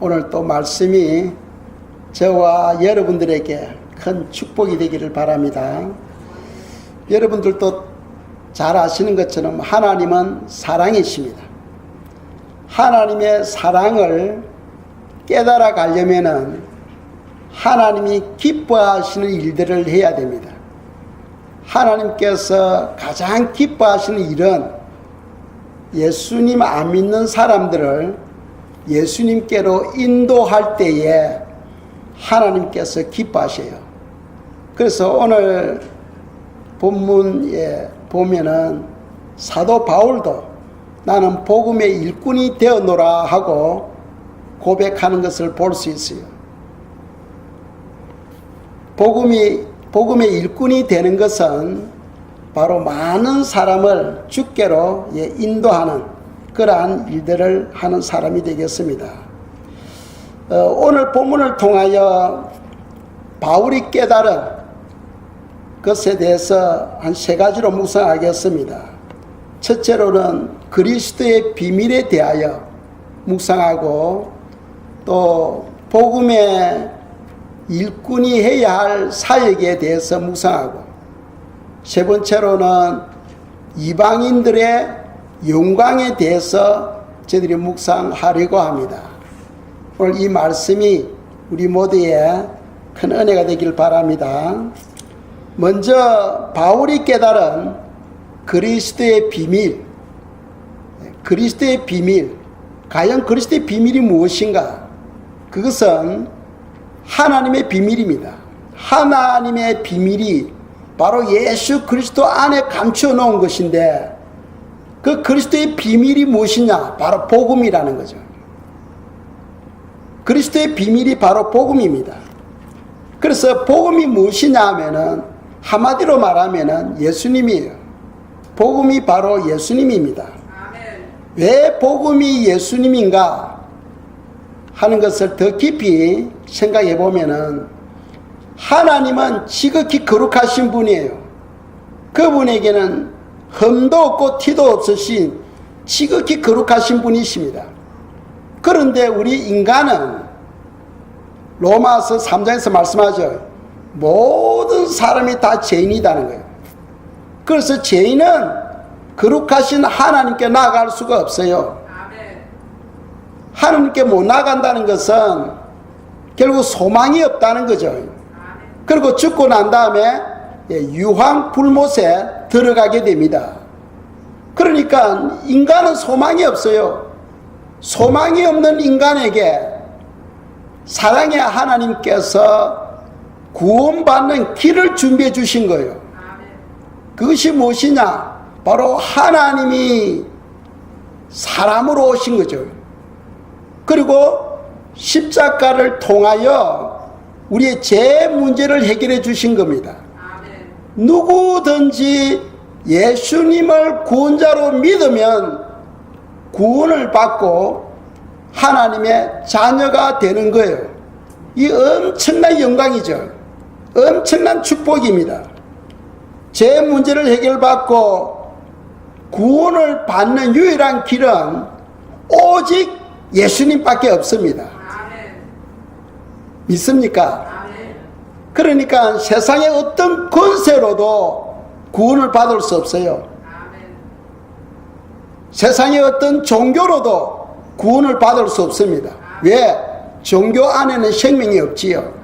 오늘 또 말씀이 저와 여러분들에게 큰 축복이 되기를 바랍니다. 여러분들도 잘 아시는 것처럼 하나님은 사랑이십니다. 하나님의 사랑을 깨달아 가려면은 하나님이 기뻐하시는 일들을 해야 됩니다. 하나님께서 가장 기뻐하시는 일은 예수님 안 믿는 사람들을 예수님께로 인도할 때에 하나님께서 기뻐하셔요. 그래서 오늘 본문에 보면은 사도 바울도 나는 복음의 일꾼이 되었노라 하고 고백하는 것을 볼 수 있어요. 복음의 일꾼이 되는 것은 바로 많은 사람을 주께로 인도하는 그러한 일들을 하는 사람이 되겠습니다. 오늘 본문을 통하여 바울이 깨달은 것에 대해서 한 세 가지로 묵상하겠습니다. 첫째로는 그리스도의 비밀에 대하여 묵상하고, 또 복음의 일꾼이 해야 할 사역에 대해서 묵상하고, 세 번째로는 이방인들의 영광에 대해서 저희들이 묵상하려고 합니다. 오늘 이 말씀이 우리 모두의 큰 은혜가 되길 바랍니다. 먼저 바울이 깨달은 그리스도의 비밀, 과연 그리스도의 비밀이 무엇인가? 그것은 하나님의 비밀입니다. 하나님의 비밀이 바로 예수 그리스도 안에 감추어 놓은 것인데, 그 그리스도의 비밀이 무엇이냐? 바로 복음이라는 거죠. 그리스도의 비밀이 바로 복음입니다. 그래서 복음이 무엇이냐 하면은 한마디로 말하면은 예수님이에요. 복음이 바로 예수님입니다. 왜 복음이 예수님인가 하는 것을 더 깊이 생각해 보면은, 하나님은 지극히 거룩하신 분이에요. 그분에게는 흠도 없고 티도 없으신 지극히 거룩하신 분이십니다. 그런데 우리 인간은 로마서 3장에서 말씀하죠. 모든 사람이 다 죄인이라는 거예요. 그래서 죄인은 거룩하신 하나님께 나아갈 수가 없어요. 하나님께 못 나간다는 것은 결국 소망이 없다는 거죠. 그리고 죽고 난 다음에 유황불못에 들어가게 됩니다. 그러니까 인간은 소망이 없어요. 소망이 없는 인간에게 사랑의 하나님께서 구원받는 길을 준비해 주신 거예요. 그것이 무엇이냐? 바로 하나님이 사람으로 오신 거죠. 그리고 십자가를 통하여 우리의 죄 문제를 해결해 주신 겁니다. 누구든지 예수님을 구원자로 믿으면 구원을 받고 하나님의 자녀가 되는 거예요. 이 엄청난 영광이죠. 엄청난 축복입니다. 죄 문제를 해결받고 구원을 받는 유일한 길은 오직 예수님밖에 없습니다. 믿습니까? 그러니까 세상의 어떤 권세로도 구원을 받을 수 없어요. 세상의 어떤 종교로도 구원을 받을 수 없습니다. 왜? 종교 안에는 생명이 없지요.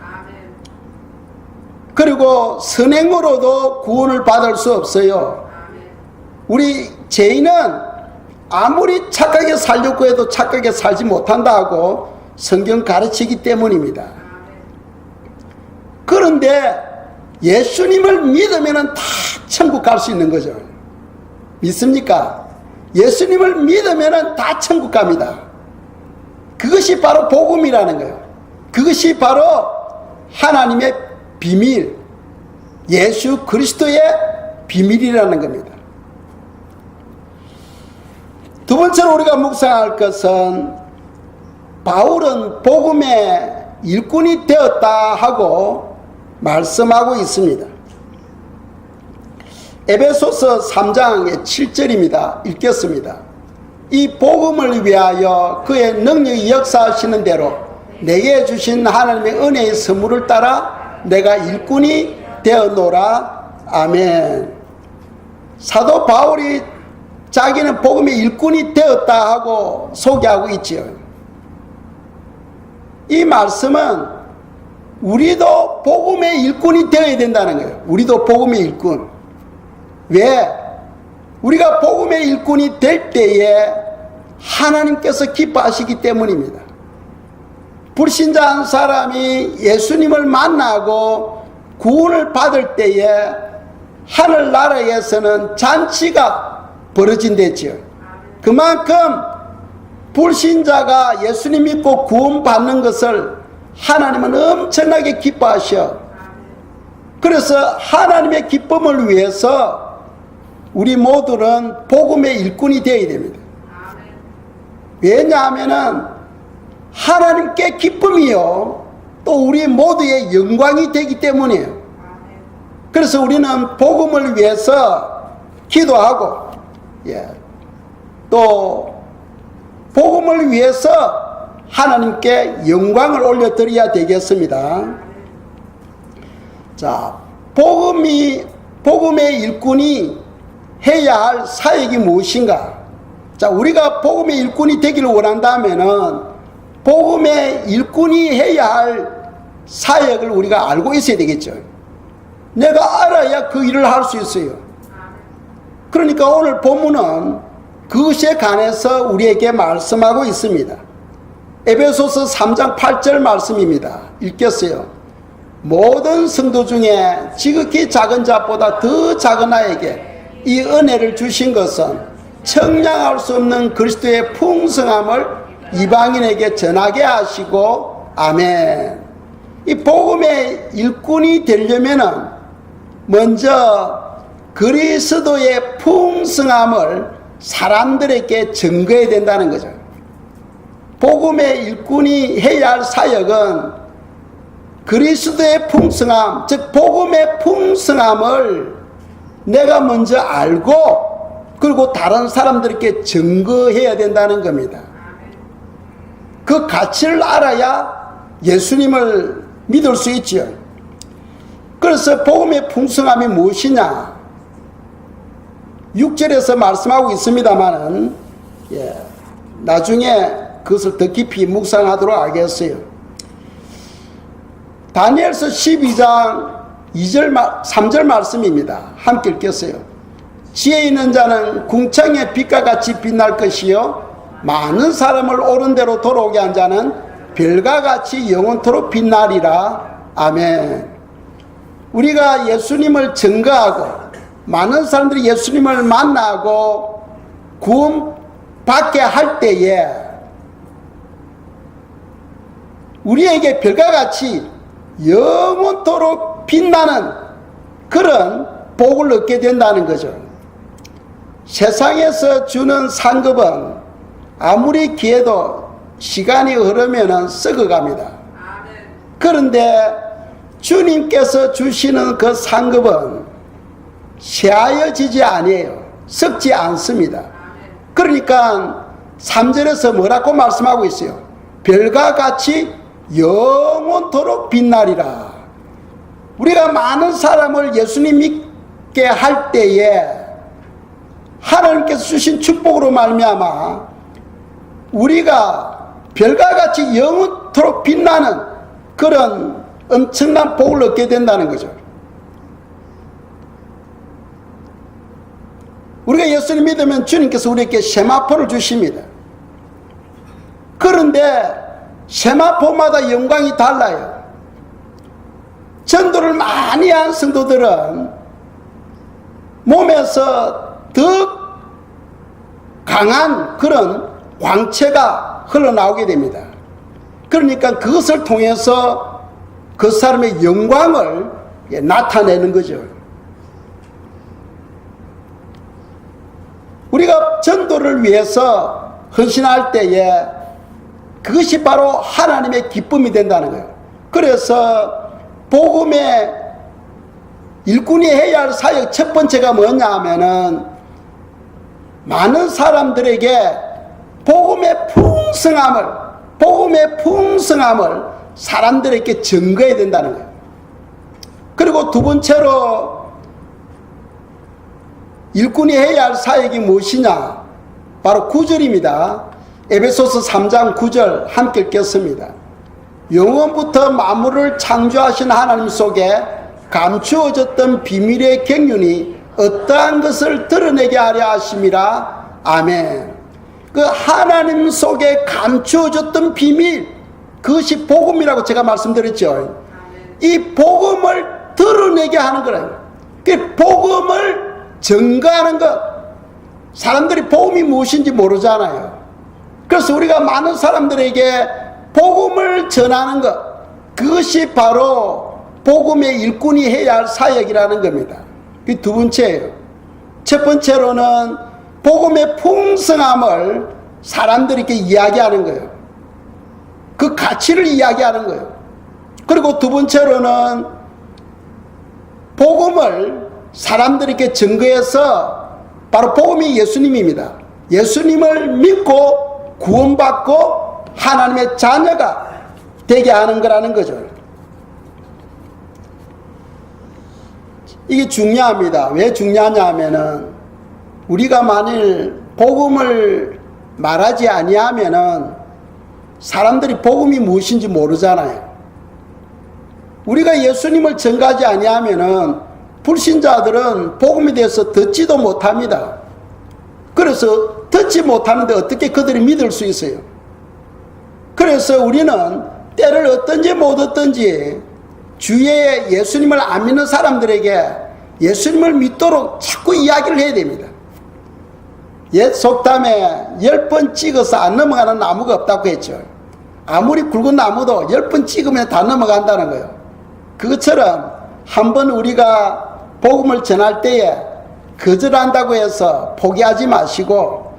그리고 선행으로도 구원을 받을 수 없어요. 우리 죄인은 아무리 착하게 살려고 해도 착하게 살지 못한다고 성경 가르치기 때문입니다. 그런데 예수님을 믿으면 다 천국 갈 수 있는 거죠. 믿습니까? 예수님을 믿으면 다 천국 갑니다. 그것이 바로 복음이라는 거예요. 그것이 바로 하나님의 비밀, 예수 그리스도의 비밀이라는 겁니다. 두 번째로 우리가 묵상할 것은, 바울은 복음의 일꾼이 되었다 하고 말씀하고 있습니다. 에베소서 3장 7절입니다. 읽겠습니다. 이 복음을 위하여 그의 능력이 역사하시는 대로 내게 주신 하나님의 은혜의 선물을 따라 내가 일꾼이 되었노라. 아멘. 사도 바울이 자기는 복음의 일꾼이 되었다 하고 소개하고 있지요. 이 말씀은 우리도 복음의 일꾼이 되어야 된다는 거예요. 우리도 복음의 일꾼. 왜? 우리가 복음의 일꾼이 될 때에 하나님께서 기뻐하시기 때문입니다. 불신자 한 사람이 예수님을 만나고 구원을 받을 때에 하늘나라에서는 잔치가 벌어진댔지요. 그만큼 불신자가 예수님 믿고 구원받는 것을 하나님은 엄청나게 기뻐하셔. 그래서 하나님의 기쁨을 위해서 우리 모두는 복음의 일꾼이 되어야 됩니다. 왜냐하면 하나님께 기쁨이요 또 우리 모두의 영광이 되기 때문이에요. 그래서 우리는 복음을 위해서 기도하고 또 복음을 위해서 하나님께 영광을 올려드려야 되겠습니다. 자, 복음의 일꾼이 해야 할 사역이 무엇인가? 자, 우리가 복음의 일꾼이 되기를 원한다면은 복음의 일꾼이 해야 할 사역을 우리가 알고 있어야 되겠죠. 내가 알아야 그 일을 할 수 있어요. 그러니까 오늘 본문은 그것에 관해서 우리에게 말씀하고 있습니다. 에베소서 3장 8절 말씀입니다. 읽겠어요. 모든 성도 중에 지극히 작은 자보다 더 작은 아에게 이 은혜를 주신 것은 청량할 수 없는 그리스도의 풍성함을 이방인에게 전하게 하시고 아멘. 이 복음의 일꾼이 되려면은 먼저 그리스도의 풍성함을 사람들에게 증거해야 된다는 거죠. 복음의 일꾼이 해야 할 사역은 그리스도의 풍성함, 즉 복음의 풍성함을 내가 먼저 알고 그리고 다른 사람들에게 증거해야 된다는 겁니다. 그 가치를 알아야 예수님을 믿을 수 있지요. 그래서 복음의 풍성함이 무엇이냐? 6절에서 말씀하고 있습니다만은 나중에 그것을 더 깊이 묵상하도록 하겠어요. 다니엘서 12장 3절 말씀입니다. 함께 읽겠어요. 지혜 있는 자는 궁창의 빛과 같이 빛날 것이요 많은 사람을 옳은 대로 돌아오게 한 자는 별과 같이 영원토록 빛나리라. 아멘. 우리가 예수님을 증거하고 많은 사람들이 예수님을 만나고 구원받게 할 때에 우리에게 별과 같이 영원토록 빛나는 그런 복을 얻게 된다는 거죠. 세상에서 주는 상급은 아무리 귀해도 시간이 흐르면 썩어갑니다. 그런데 주님께서 주시는 그 상급은 쇠하여지지 아니에요. 썩지 않습니다. 그러니까 3절에서 뭐라고 말씀하고 있어요? 별과 같이 영원토록 빛나리라. 우리가 많은 사람을 예수님 믿게 할 때에 하나님께서 주신 축복으로 말미암아 우리가 별과 같이 영원토록 빛나는 그런 엄청난 복을 얻게 된다는 거죠. 우리가 예수님 믿으면 주님께서 우리에게 세마포를 주십니다. 그런데 세마포마다 영광이 달라요. 전도를 많이 한 성도들은 몸에서 더 강한 그런 광채가 흘러나오게 됩니다. 그러니까 그것을 통해서 그 사람의 영광을 나타내는 거죠. 우리가 전도를 위해서 헌신할 때에 그것이 바로 하나님의 기쁨이 된다는 거예요. 그래서 복음의 일꾼이 해야 할 사역 첫 번째가 뭐냐 하면은 많은 사람들에게 복음의 풍성함을 복음의 풍성함을 사람들에게 증거해야 된다는 거예요. 그리고 두 번째로 일꾼이 해야 할 사역이 무엇이냐? 바로 9절입니다. 에베소서 3장 9절 함께 읽겠습니다. 영원부터 만물을 창조하신 하나님 속에 감추어졌던 비밀의 경륜이 어떠한 것을 드러내게 하려 하심이라. 아멘. 그 하나님 속에 감추어졌던 비밀, 그것이 복음이라고 제가 말씀드렸죠. 이 복음을 드러내게 하는 거예요. 그 복음을 증거하는 것. 사람들이 복음이 무엇인지 모르잖아요. 그래서 우리가 많은 사람들에게 복음을 전하는 것, 그것이 바로 복음의 일꾼이 해야 할 사역이라는 겁니다. 그 두 번째예요. 첫 번째로는 복음의 풍성함을 사람들에게 이야기하는 거예요. 그 가치를 이야기하는 거예요. 그리고 두 번째로는 복음을 사람들에게 증거해서, 바로 복음이 예수님입니다. 예수님을 믿고 구원받고 하나님의 자녀가 되게 하는 거라는 거죠. 이게 중요합니다. 왜 중요하냐 하면은, 우리가 만일 복음을 말하지 아니하면은 사람들이 복음이 무엇인지 모르잖아요. 우리가 예수님을 전가하지 아니하면은 불신자들은 복음에 대해서 듣지도 못합니다. 그래서 듣지 못하는데 어떻게 그들이 믿을 수 있어요? 그래서 우리는 때를 어떤지 못 어떤지 주위에 예수님을 안 믿는 사람들에게 예수님을 믿도록 자꾸 이야기를 해야 됩니다. 옛 속담에 10번 찍어서 안 넘어가는 나무가 없다고 했죠. 아무리 굵은 나무도 10번 찍으면 다 넘어간다는 거예요. 그것처럼 한번 우리가 복음을 전할 때에 거절한다고 해서 포기하지 마시고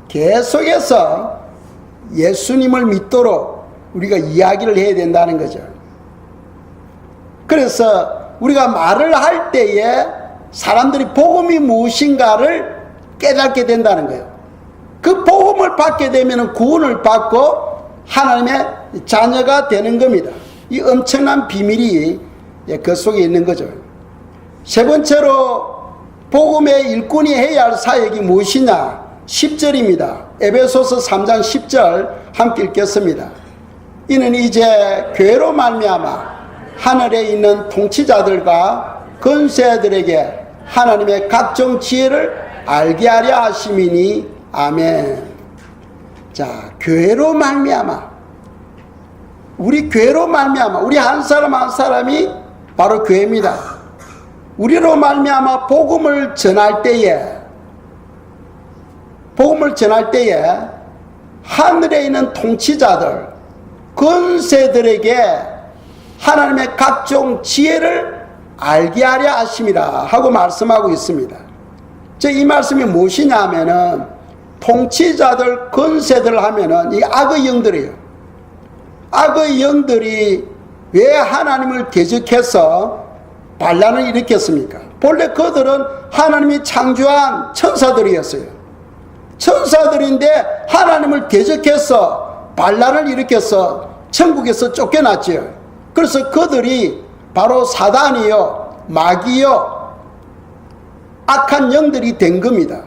계속해서 예수님을 믿도록 우리가 이야기를 해야 된다는 거죠. 그래서 우리가 말을 할 때에 사람들이 복음이 무엇인가를 깨닫게 된다는 거예요. 그 복음을 받게 되면 구원을 받고 하나님의 자녀가 되는 겁니다. 이 엄청난 비밀이 그 속에 있는 거죠. 세 번째로 복음의 일꾼이 해야 할 사역이 무엇이냐? 10절입니다. 에베소서 3장 10절 함께 읽겠습니다. 이는 이제 교회로 말미암아 하늘에 있는 통치자들과 권세들에게 하나님의 각종 지혜를 알게 하려 하심이니. 아멘. 자, 교회로 말미암아, 우리 교회로 말미암아, 우리 한 사람 한 사람이 바로 교회입니다. 우리로 말미암아 복음을 전할 때에 하늘에 있는 통치자들, 권세들에게 하나님의 각종 지혜를 알게 하려 하심이라 하고 말씀하고 있습니다. 이 말씀이 무엇이냐 하면은, 통치자들, 권세들 하면은 이 악의 영들이에요. 악의 영들이 왜 하나님을 대적해서 반란을 일으켰습니까? 본래 그들은 하나님이 창조한 천사들이었어요. 천사들인데 하나님을 대적해서 반란을 일으켜서 천국에서 쫓겨났죠. 그래서 그들이 바로 사단이요, 마귀요, 악한 영들이 된 겁니다.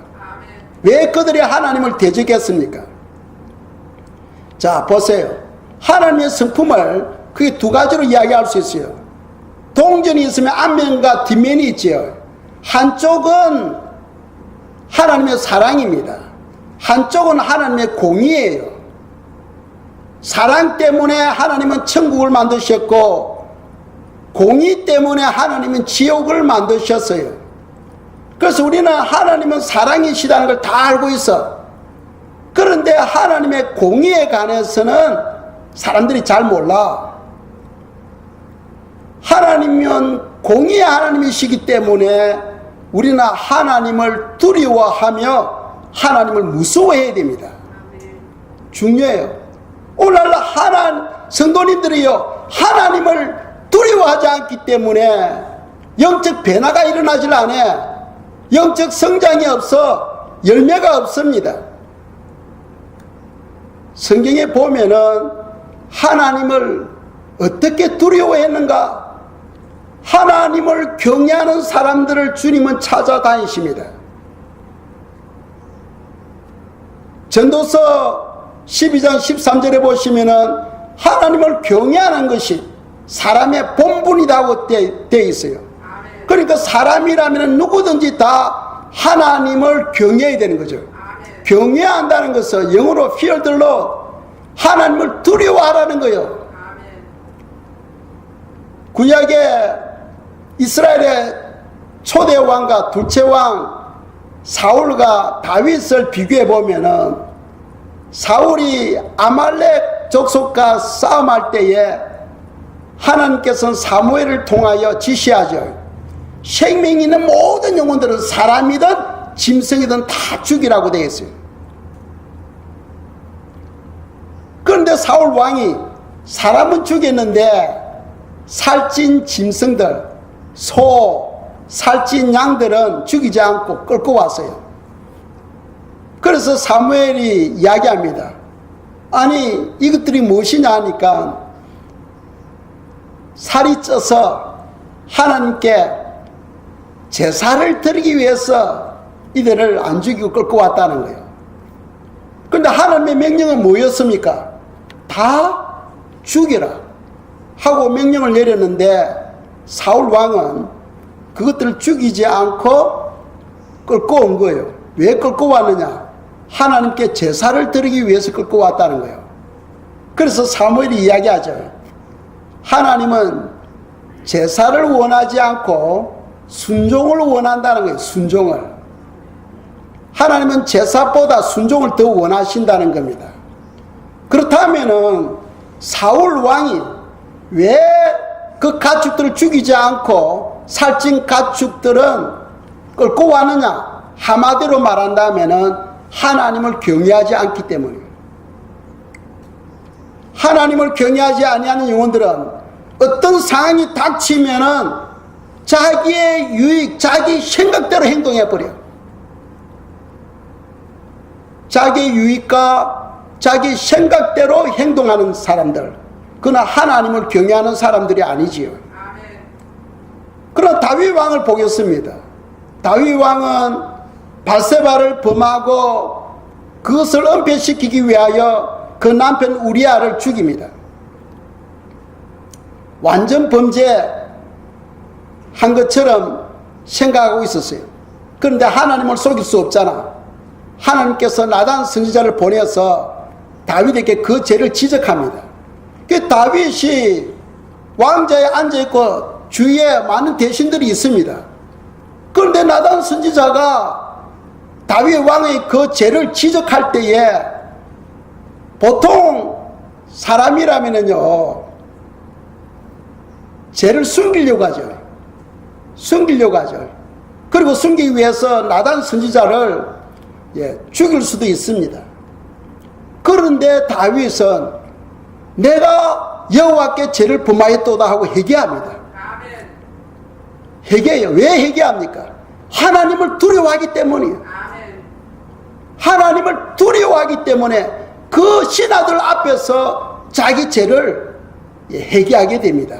왜 그들이 하나님을 대적했습니까? 자, 보세요. 하나님의 성품을 그게 두 가지로 이야기할 수 있어요. 동전이 있으면 앞면과 뒷면이 있지요. 한쪽은 하나님의 사랑입니다. 한쪽은 하나님의 공의예요. 사랑 때문에 하나님은 천국을 만드셨고, 공의 때문에 하나님은 지옥을 만드셨어요. 그래서 우리는 하나님은 사랑이시다는 걸 다 알고 있어. 그런데 하나님의 공의에 관해서는 사람들이 잘 몰라. 하나님은 공의의 하나님이시기 때문에 우리는 하나님을 두려워하며 하나님을 무서워해야 됩니다. 중요해요. 오늘날 성도님들이요, 하나님을 두려워하지 않기 때문에 영적 변화가 일어나질 않아요. 영적 성장이 없어 열매가 없습니다. 성경에 보면은 하나님을 어떻게 두려워했는가? 하나님을 경외하는 사람들을 주님은 찾아다니십니다. 전도서 12장 13절에 보시면은 하나님을 경외하는 것이 사람의 본분이라고 되어 있어요. 그러니까 사람이라면 누구든지 다 하나님을 경외해야 되는 거죠. 경외한다는 것은 영어로 fear the Lord, 하나님을 두려워하라는 거예요. 구약의 이스라엘의 초대 왕과 둘째 왕 사울과 다윗을 비교해 보면은 사울이 아말렉 족속과 싸움할 때에 하나님께서는 사무엘을 통하여 지시하죠. 생명 있는 모든 영혼들은 사람이든 짐승이든 다 죽이라고 되어 있어요. 그런데 사울 왕이 사람은 죽였는데 살찐 짐승들, 소, 살찐 양들은 죽이지 않고 끌고 왔어요. 그래서 사무엘이 이야기합니다. 아니 이것들이 무엇이냐 하니까 살이 쪄서 하나님께 제사를 드리기 위해서 이들을 안 죽이고 끌고 왔다는 거예요. 그런데 하나님의 명령은 뭐였습니까? 다 죽여라 하고 명령을 내렸는데 사울 왕은 그것들을 죽이지 않고 끌고 온 거예요. 왜 끌고 왔느냐? 하나님께 제사를 드리기 위해서 끌고 왔다는 거예요. 그래서 사무엘이 이야기하죠. 하나님은 제사를 원하지 않고 순종을 원한다는 거예요. 순종을. 하나님은 제사보다 순종을 더 원하신다는 겁니다. 그렇다면은 사울 왕이 왜 그 가축들을 죽이지 않고 살찐 가축들은 끌고 왔느냐? 한마디로 말한다면은 하나님을 경외하지 않기 때문이에요. 하나님을 경외하지 아니하는 영혼들은 어떤 상황이 닥치면은 자기의 유익, 자기 생각대로 행동해버려. 자기의 유익과 자기 생각대로 행동하는 사람들, 그러나 하나님을 경외하는 사람들이 아니지요. 그러나 다윗 왕을 보겠습니다. 다윗 왕은 밧세바를 범하고 그것을 은폐시키기 위하여 그 남편 우리아를 죽입니다. 완전 범죄한 것처럼 생각하고 있었어요. 그런데 하나님을 속일 수 없잖아. 하나님께서 나단 선지자를 보내서 다윗에게 그 죄를 지적합니다. 그 다윗이 왕자에 앉아있고 주위에 많은 대신들이 있습니다. 그런데 나단 선지자가 다윗 왕의 그 죄를 지적할 때에 보통 사람이라면요 죄를 숨기려고 하죠. 숨기려고 하죠. 그리고 숨기기 위해서 나단 선지자를 죽일 수도 있습니다. 그런데 다윗은 내가 여호와께 죄를 범하였도다 하고 회개합니다. 회개해요. 왜 회개합니까? 하나님을 두려워하기 때문이에요. 하나님을 두려워하기 때문에 그 신하들 앞에서 자기 죄를 회개하게 됩니다.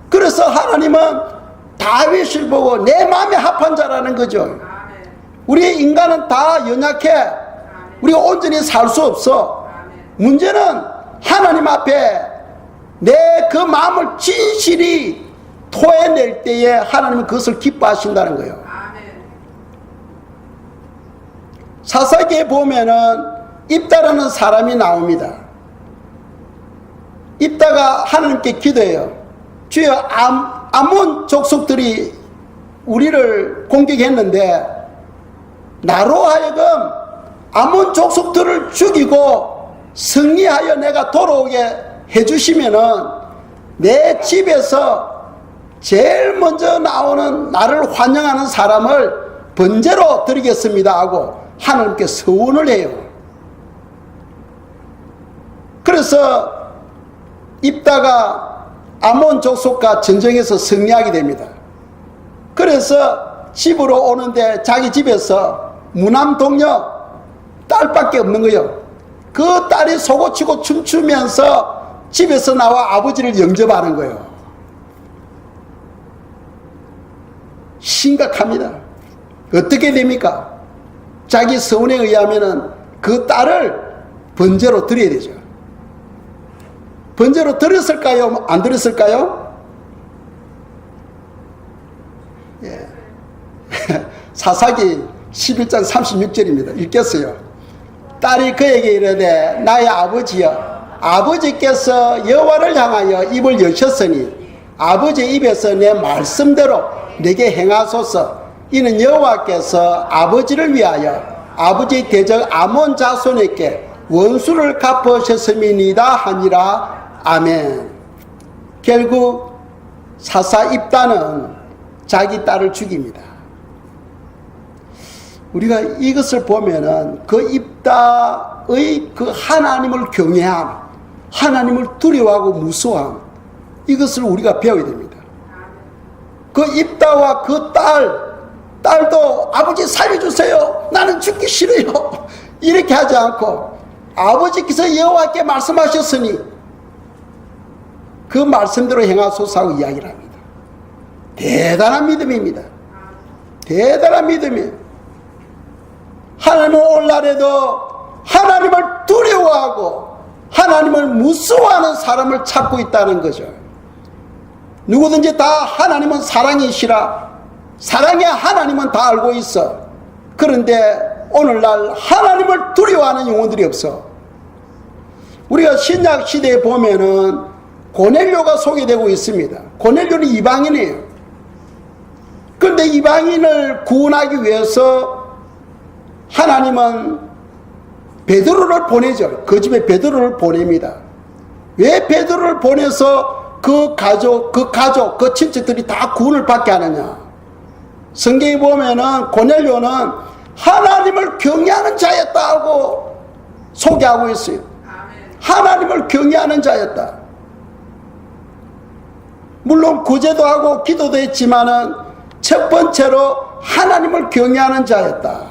그래서 하나님은 다윗을 보고 내 마음에 합한 자라는 거죠. 우리 인간은 다 연약해. 우리가 온전히 살 수 없어. 문제는 하나님 앞에 내 그 마음을 진실히 토해낼 때에 하나님은 그것을 기뻐하신다는 거예요. 사사기에 보면은 입다라는 사람이 나옵니다. 입다가 하나님께 기도해요. 주여, 아몬 족속들이 우리를 공격했는데 나로 하여금 아몬 족속들을 죽이고 승리하여 내가 돌아오게 해주시면은 내 집에서 제일 먼저 나오는 나를 환영하는 사람을 번제로 드리겠습니다 하고 하나님께 서원을 해요. 그래서 입다가 아몬 족속과 전쟁에서 승리하게 됩니다. 그래서 집으로 오는데 자기 집에서 무남 동녀 딸밖에 없는 거예요. 그 딸이 속옷치고 춤추면서 집에서 나와 아버지를 영접하는 거예요. 심각합니다. 어떻게 됩니까? 자기 서운에 의하면은 그 딸을 번제로 드려야 되죠. 번제로 드렸을까요? 안 드렸을까요? 예. 사사기 11장 36절입니다. 읽겠어요. 딸이 그에게 이르되 나의 아버지여, 아버지께서 여호와를 향하여 입을 여셨으니 아버지 입에서 내 말씀대로 내게 행하소서. 이는 여호와께서 아버지를 위하여 아버지 대적 아몬 자손에게 원수를 갚으셨음이니이다 하니라. 아멘. 결국 사사 입다는 자기 딸을 죽입니다. 우리가 이것을 보면은 그 입다의 그 하나님을 경외함, 하나님을 두려워하고 무서워함, 이것을 우리가 배워야 됩니다. 그 입다와 그 딸도 아버지 살려주세요, 나는 죽기 싫어요, 이렇게 하지 않고 아버지께서 여호와께 말씀하셨으니 그 말씀대로 행하소서 하고 이야기를 합니다. 대단한 믿음입니다. 대단한 믿음이에요. 하나님은 오늘날에도 하나님을 두려워하고 하나님을 무서워하는 사람을 찾고 있다는 거죠. 누구든지 다 하나님은 사랑이시라, 사랑의 하나님은 다 알고 있어. 그런데 오늘날 하나님을 두려워하는 영혼들이 없어. 우리가 신약 시대에 보면은 고넬료가 소개되고 있습니다. 고넬료는 이방인이에요. 그런데 이방인을 구원하기 위해서 하나님은 베드로를 보내죠. 그 집에 베드로를 보냅니다. 왜 베드로를 보내서 그 가족, 그 친척들이 다 구원을 받게 하느냐? 성경에 보면은 고넬료는 하나님을 경외하는 자였다고 소개하고 있어요. 하나님을 경외하는 자였다. 물론 구제도 하고 기도도 했지만은 첫 번째로 하나님을 경외하는 자였다.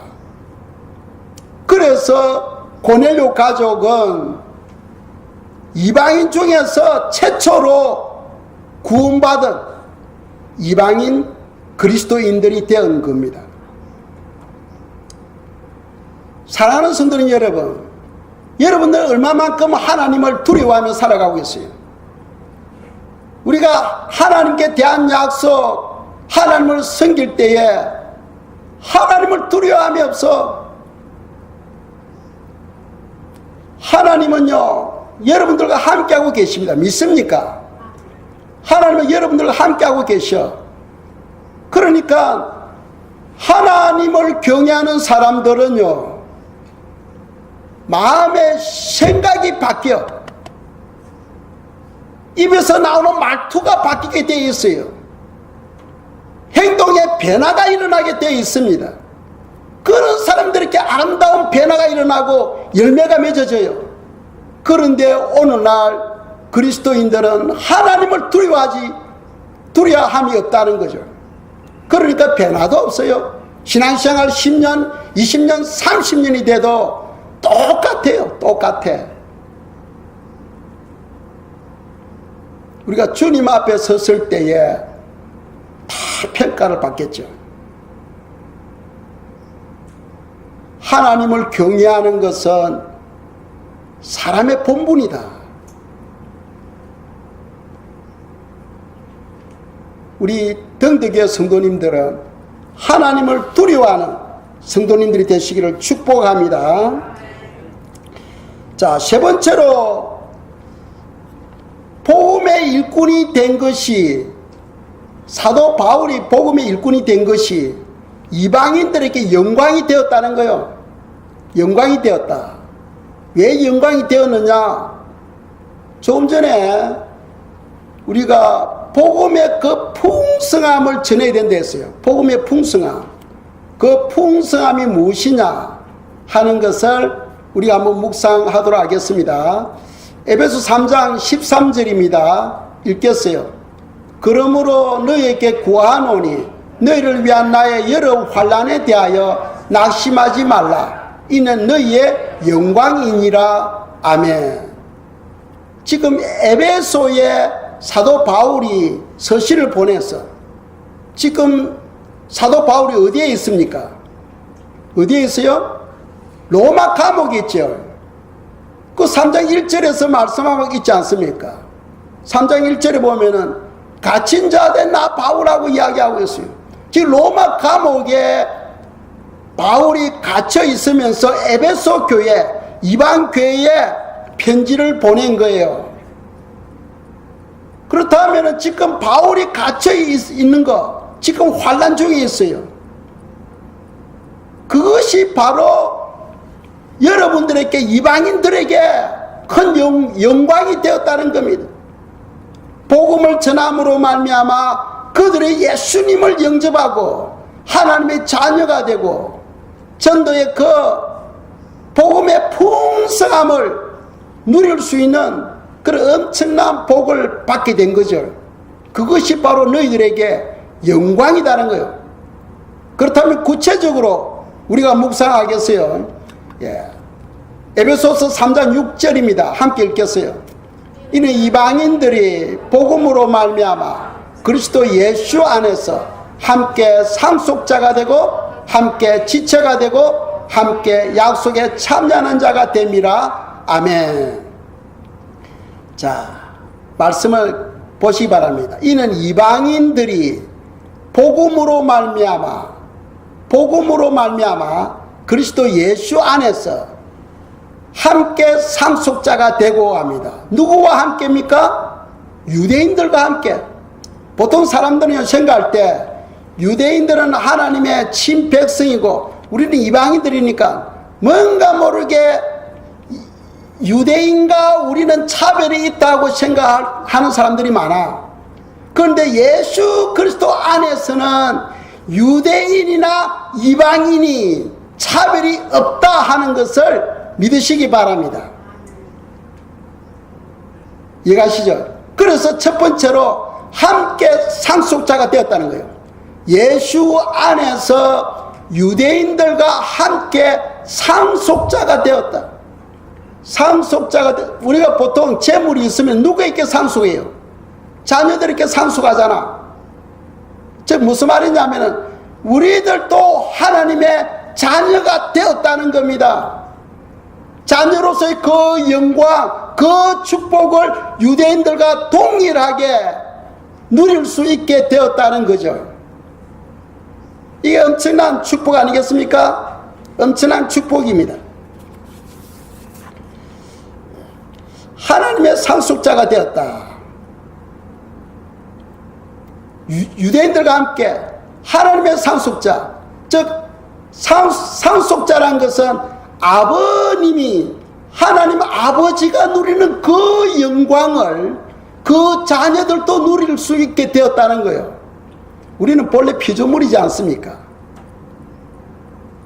그래서 고넬료 가족은 이방인 중에서 최초로 구원받은 이방인 그리스도인들이 된 겁니다. 사랑하는 성도님 여러분, 여러분들 얼마만큼 하나님을 두려워하며 살아가고 있어요? 우리가 하나님께 대한 약속, 하나님을 섬길 때에 하나님을 두려워함이 없어. 하나님은요, 여러분들과 함께하고 계십니다. 믿습니까? 하나님은 여러분들과 함께하고 계셔. 그러니까 하나님을 경외하는 사람들은요, 마음의 생각이 바뀌어. 입에서 나오는 말투가 바뀌게 되어 있어요. 행동에 변화가 일어나게 되어 있습니다. 그런 사람들에게 아름다운 변화가 일어나고 열매가 맺어져요. 그런데 오늘날 그리스도인들은 하나님을 두려워함이 없다는 거죠. 그러니까 변화도 없어요. 신앙생활 10년, 20년, 30년이 돼도 똑같아요. 똑같아. 우리가 주님 앞에 섰을 때에 다 평가를 받겠죠. 하나님을 경외하는 것은 사람의 본분이다. 우리 등대교회 성도님들은 하나님을 두려워하는 성도님들이 되시기를 축복합니다. 자, 세 번째로 복음의 일꾼이 된 것이, 사도 바울이 복음의 일꾼이 된 것이 이방인들에게 영광이 되었다는 거예요. 영광이 되었다. 왜 영광이 되었느냐? 조금 전에 우리가 복음의 그 풍성함을 전해야 된다 했어요. 복음의 풍성함. 그 풍성함이 무엇이냐 하는 것을 우리가 한번 묵상하도록 하겠습니다. 에베소 3장 13절입니다. 읽겠어요. 그러므로 너희에게 구하노니 너희를 위한 나의 여러 환난에 대하여 낙심하지 말라. 이는 너희의 영광이니라. 아멘. 지금 에베소에 사도 바울이 서신을 보내서 지금 사도 바울이 어디에 있습니까? 어디에 있어요? 로마 감옥에 있죠. 그 3장 1절에서 말씀하고 있지 않습니까? 3장 1절에 보면은 갇힌 자 된 나 바울하고 이야기하고 있어요. 지금 로마 감옥에 바울이 갇혀 있으면서 에베소 교회, 이방 교회에 편지를 보낸 거예요. 그렇다면 지금 바울이 갇혀 있는 거, 지금 환난 중에 있어요. 그것이 바로 여러분들에게, 이방인들에게 큰 영광이 되었다는 겁니다. 복음을 전함으로 말미암아 그들의 예수님을 영접하고 하나님의 자녀가 되고 전도의 그 복음의 풍성함을 누릴 수 있는 그런 엄청난 복을 받게 된 거죠. 그것이 바로 너희들에게 영광이라는 거예요. 그렇다면 구체적으로 우리가 묵상하겠어요. 에베소서 3장 6절입니다. 함께 읽겠어요. 이는 이방인들이 복음으로 말미암아 그리스도 예수 안에서 함께 상속자가 되고 함께 지체가 되고 함께 약속에 참여하는 자가 됨이라. 아멘. 자, 말씀을 보시기 바랍니다. 이는 이방인들이 복음으로 말미암아 그리스도 예수 안에서 함께 상속자가 되고 합니다. 누구와 함께입니까? 유대인들과 함께. 보통 사람들은 생각할 때 유대인들은 하나님의 친백성이고 우리는 이방인들이니까 뭔가 모르게 유대인과 우리는 차별이 있다고 생각하는 사람들이 많아. 그런데 예수 그리스도 안에서는 유대인이나 이방인이 차별이 없다 하는 것을 믿으시기 바랍니다. 이해가시죠? 그래서 첫 번째로 함께 상속자가 되었다는 거예요. 예수 안에서 유대인들과 함께 상속자가 되었다. 우리가 보통 재물이 있으면 누구에게 상속해요? 자녀들에게 상속하잖아. 즉 무슨 말이냐면은 우리들도 하나님의 자녀가 되었다는 겁니다. 자녀로서의 그 영광, 그 축복을 유대인들과 동일하게 누릴 수 있게 되었다는 거죠. 이게 엄청난 축복 아니겠습니까? 엄청난 축복입니다. 하나님의 상속자가 되었다. 유대인들과 함께 하나님의 상속자, 즉 상속자란 것은 아버님이, 하나님 아버지가 누리는 그 영광을 그 자녀들도 누릴 수 있게 되었다는 거예요. 우리는 본래 피조물이지 않습니까?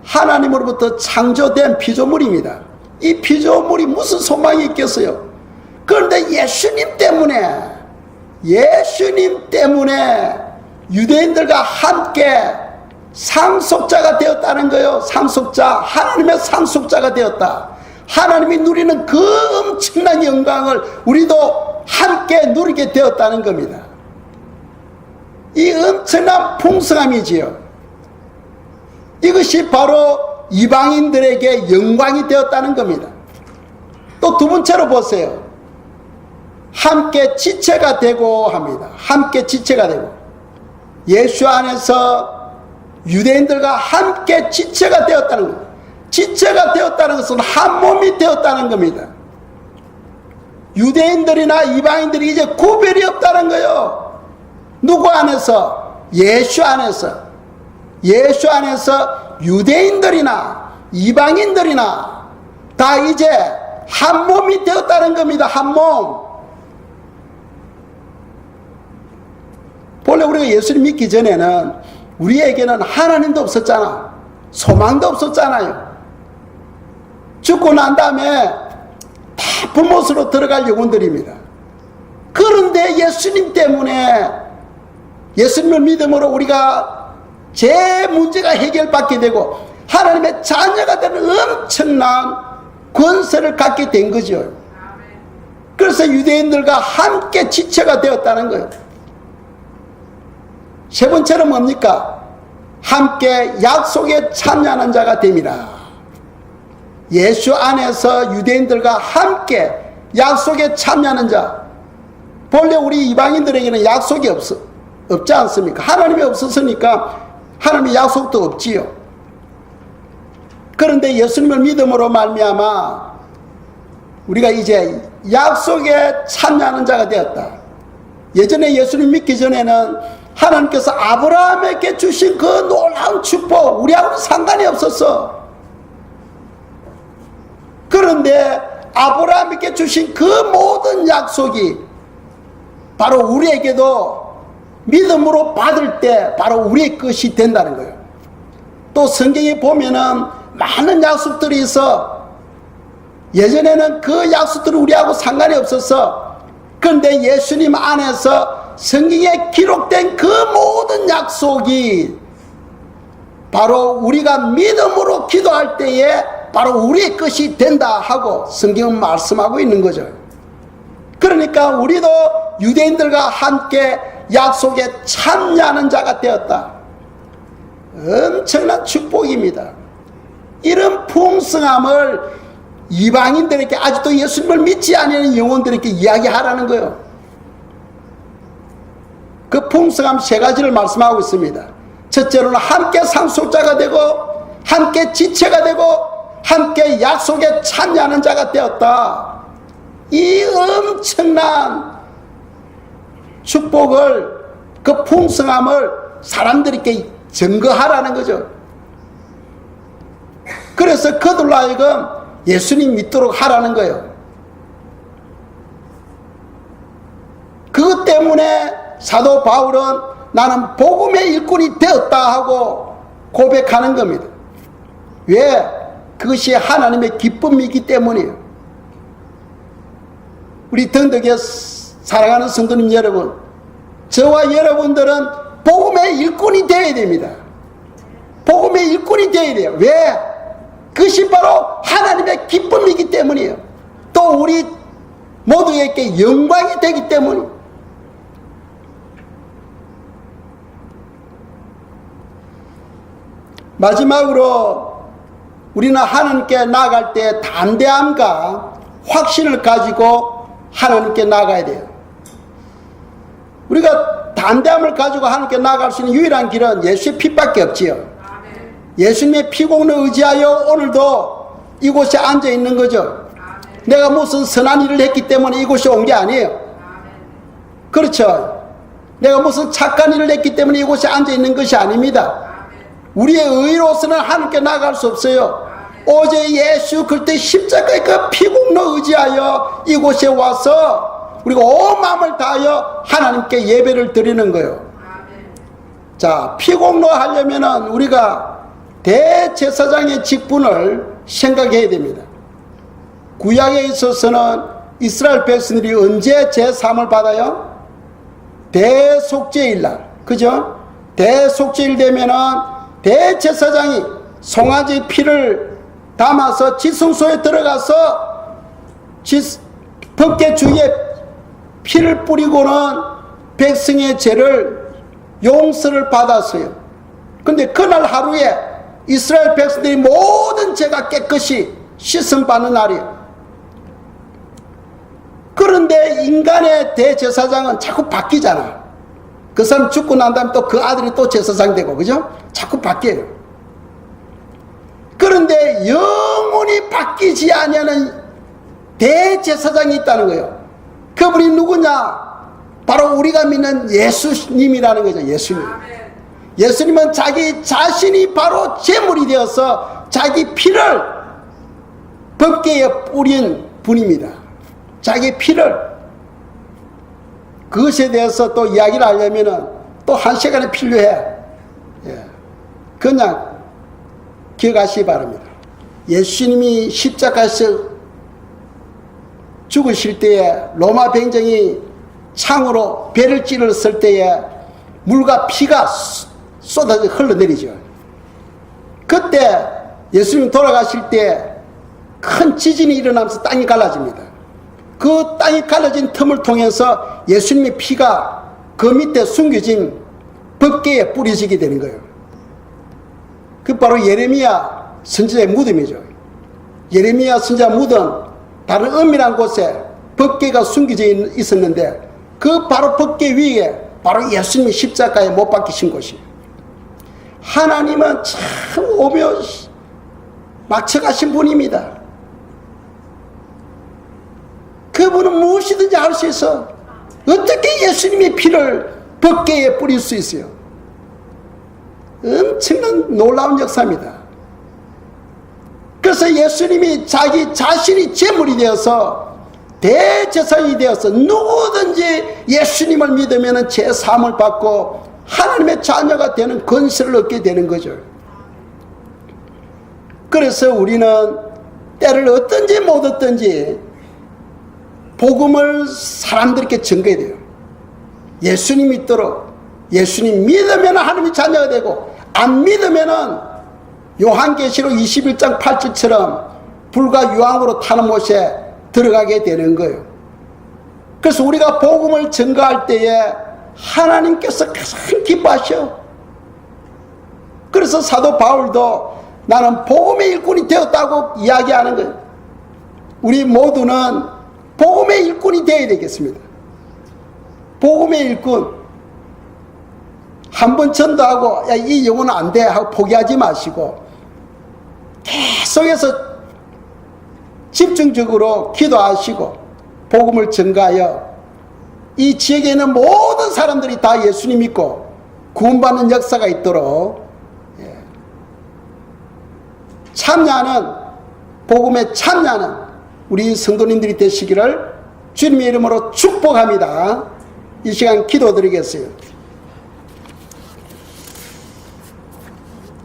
하나님으로부터 창조된 피조물입니다. 이 피조물이 무슨 소망이 있겠어요? 그런데 예수님 때문에 유대인들과 함께 상속자가 되었다는 거예요. 상속자, 하나님의 상속자가 되었다. 하나님이 누리는 그 엄청난 영광을 우리도 함께 누리게 되었다는 겁니다. 이 엄청난 풍성함이지요. 이것이 바로 이방인들에게 영광이 되었다는 겁니다. 또 두 번째로 보세요. 함께 지체가 되고 합니다. 함께 지체가 되고. 예수 안에서 유대인들과 함께 지체가 되었다는 것. 지체가 되었다는 것은 한 몸이 되었다는 겁니다. 유대인들이나 이방인들이 이제 구별이 없다는 거예요. 누구 안에서? 예수 안에서. 예수 안에서 유대인들이나 이방인들이나 다 이제 한 몸이 되었다는 겁니다. 한 몸. 본래 우리가 예수를 믿기 전에는 우리에게는 하나님도 없었잖아. 소망도 없었잖아요. 죽고 난 다음에 다 불못으로 들어갈 영혼들입니다. 그런데 예수님 때문에, 예수님을 믿음으로 우리가 제 문제가 해결받게 되고 하나님의 자녀가 되는 엄청난 권세를 갖게 된 거죠. 그래서 유대인들과 함께 지체가 되었다는 거예요. 세 번째는 뭡니까? 함께 약속에 참여하는 자가 됨이라. 예수 안에서 유대인들과 함께 약속에 참여하는 자. 본래 우리 이방인들에게는 약속이 없지 않습니까? 하나님이 없었으니까 하나님의 약속도 없지요. 그런데 예수님을 믿음으로 말미암아 우리가 이제 약속에 참여하는 자가 되었다. 예전에 예수님 믿기 전에는 하나님께서 아브라함에게 주신 그 놀라운 축복, 우리하고는 상관이 없었어. 그런데 아브라함에게 주신 그 모든 약속이 바로 우리에게도 믿음으로 받을 때 바로 우리의 것이 된다는 거예요. 또 성경에 보면은 많은 약속들이 있어. 예전에는 그 약속들은 우리하고 상관이 없었어. 그런데 예수님 안에서 성경에 기록된 그 모든 약속이 바로 우리가 믿음으로 기도할 때에 바로 우리의 것이 된다 하고 성경은 말씀하고 있는 거죠. 그러니까 우리도 유대인들과 함께 약속에 참여하는 자가 되었다. 엄청난 축복입니다. 이런 풍성함을 이방인들에게, 아직도 예수님을 믿지 않는 영혼들에게 이야기하라는 거예요. 그 풍성함 세 가지를 말씀하고 있습니다. 첫째로는 함께 상속자가 되고, 함께 지체가 되고, 함께 약속에 참여하는 자가 되었다. 이 엄청난 축복을, 그 풍성함을 사람들에게 증거하라는 거죠. 그래서 그들로 하여금 예수님 믿도록 하라는 거예요. 그것 때문에 사도 바울은 나는 복음의 일꾼이 되었다 하고 고백하는 겁니다. 왜? 그것이 하나님의 기쁨이기 때문이에요. 우리 덕덕에 사랑하는 성도님 여러분, 저와 여러분들은 복음의 일꾼이 되어야 됩니다. 복음의 일꾼이 되어야 돼요. 왜? 그것이 바로 하나님의 기쁨이기 때문이에요. 또 우리 모두에게 영광이 되기 때문이에요. 마지막으로 우리는 하나님께 나아갈 때 담대함과 확신을 가지고 하나님께 나아가야 돼요. 우리가 담대함을 가지고 하나님께 나아갈 수 있는 유일한 길은 예수의 피밖에 없지요. 예수님의 피공로 의지하여 오늘도 이곳에 앉아 있는 거죠. 내가 무슨 선한 일을 했기 때문에 이곳에 온 게 아니에요. 그렇죠. 내가 무슨 착한 일을 했기 때문에 이곳에 앉아 있는 것이 아닙니다. 우리의 의로서는 하나님께 나아갈 수 없어요. 오직 예수 그리스도의 십자가의 그 피공로 의지하여 이곳에 와서 우리가 온 마음을 다하여 하나님께 예배를 드리는 거예요. 자, 피공로 하려면은 우리가 대제사장의 직분을 생각해야 됩니다. 구약에 있어서는 이스라엘 백성들이 언제 제사함을 받아요? 대속죄일날, 그죠? 대속죄일 되면은 대제사장이 송아지 피를 담아서 지성소에 들어가서 법궤 주위에 피를 뿌리고는 백성의 죄를 용서를 받았어요. 근데 그날 하루에 이스라엘 백성들이 모든 죄가 깨끗이 씻음받는 날이에요. 그런데 인간의 대제사장은 자꾸 바뀌잖아. 그 사람 죽고 난 다음에 또 그 아들이 또 제사장 되고, 그죠? 자꾸 바뀌어요. 그런데 영원히 바뀌지 아니하는 대제사장이 있다는 거예요. 그분이 누구냐? 바로 우리가 믿는 예수님이라는 거죠. 예수님. 예수님은 자기 자신이 바로 제물이 되어서 자기 피를 법궤에 뿌린 분입니다. 자기 피를. 그것에 대해서 또 이야기를 하려면은 또 한 시간이 필요해. 예. 그냥 기억하시기 바랍니다. 예수님이 십자가에서 죽으실 때에 로마 병정이 창으로 배를 찔렀을 때에 물과 피가 쏟아져 흘러내리죠. 그때 예수님 돌아가실 때 큰 지진이 일어나면서 땅이 갈라집니다. 그 땅이 갈라진 틈을 통해서 예수님의 피가 그 밑에 숨겨진 법궤에 뿌려지게 되는 거예요. 그 바로 예레미야 선지자의 무덤이죠. 예레미야 선지자 무덤 다른 은밀한 곳에 법궤가 숨겨져 있었는데 그 바로 법궤 위에 바로 예수님이 십자가에 못 박히신 곳이에요. 하나님은 참 오묘 막혀가신 분입니다. 그분은 무엇이든지 할 수 있어. 어떻게 예수님의 피를 법궤에 뿌릴 수 있어요? 엄청난 놀라운 역사입니다. 그래서 예수님이 자기 자신이 제물이 되어서 대제사장이 되어서 누구든지 예수님을 믿으면 제사함을 받고 하나님의 자녀가 되는 권세를 얻게 되는 거죠. 그래서 우리는 때를 얻든지 못 얻든지 복음을 사람들에게 전가해야 돼요. 예수님 믿도록, 예수님 믿으면 하나님의 자녀가 되고 안 믿으면 요한계시록 21장 8절처럼 불과 유황으로 타는 못에 들어가게 되는 거예요. 그래서 우리가 복음을 전가할 때에 하나님께서 가장 기뻐하셔. 그래서 사도 바울도 나는 복음의 일꾼이 되었다고 이야기하는 거예요. 우리 모두는 복음의 일꾼이 되어야 되겠습니다. 복음의 일꾼. 한번 전도하고 야, 이 영혼은 안 돼 하고 포기하지 마시고 계속해서 집중적으로 기도하시고 복음을 전가하여 이 지역에 있는 모든 사람들이 다 예수님 믿고 구원받는 역사가 있도록 참여하는, 복음에 참여하는 우리 성도님들이 되시기를 주님의 이름으로 축복합니다. 이 시간 기도드리겠어요.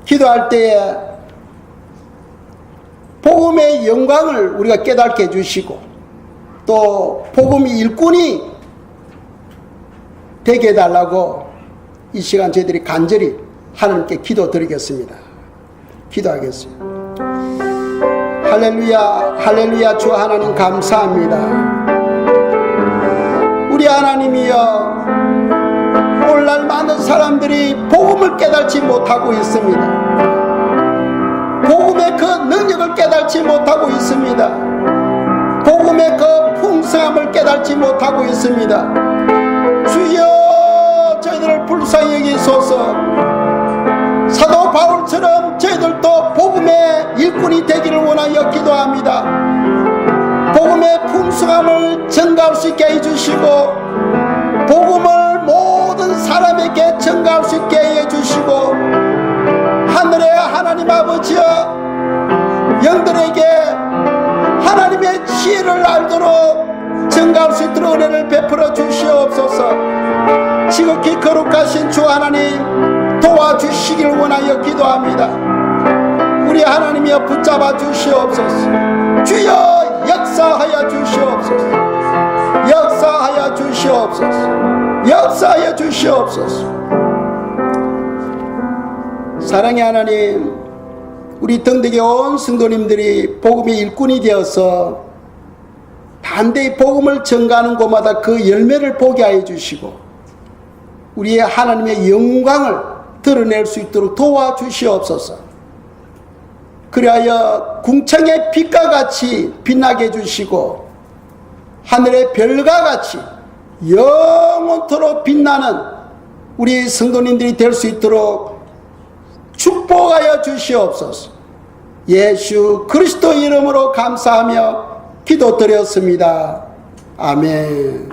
기도할 때에 복음의 영광을 우리가 깨닫게 해주시고 또 복음의 일꾼이 되게 해달라고 이 시간 저희들이 간절히 하나님께 기도드리겠습니다. 기도하겠습니다. 할렐루야, 할렐루야. 주 하나님 감사합니다. 우리 하나님이여, 오늘날 많은 사람들이 복음을 깨닫지 못하고 있습니다. 복음의 그 능력을 깨닫지 못하고 있습니다. 복음의 그 풍성함을 깨닫지 못하고 있습니다. 주여, 저희들을 불쌍히 여기소서. 사도 바울처럼 저희들도 복음의 일꾼이 되기를 원하여 기도합니다. 복음의 풍성함을 전가할 수 있게 해주시고 복음을 모든 사람에게 전가할 수 있게 해주시고 하늘의 하나님 아버지여, 영들에게 하나님의 지혜를 알도록 전가할 수 있도록 은혜를 베풀어 주시옵소서. 지극히 거룩하신 주 하나님 도와주시길 원하여 기도합니다. 우리 하나님이여 붙잡아 주시옵소서. 주여 역사하여 주시옵소서. 역사하여 주시옵소서. 역사하여 주시옵소서. 사랑의 하나님, 우리 등대교 온 성도님들이 복음의 일꾼이 되어서 반대의 복음을 전가하는 곳마다 그 열매를 보게 하여 주시고 우리의 하나님의 영광을 드러낼 수 있도록 도와주시옵소서. 그리하여 궁창의 빛과 같이 빛나게 해주시고 하늘의 별과 같이 영원토록 빛나는 우리 성도님들이 될 수 있도록 축복하여 주시옵소서. 예수 그리스도 이름으로 감사하며 기도드렸습니다. 아멘.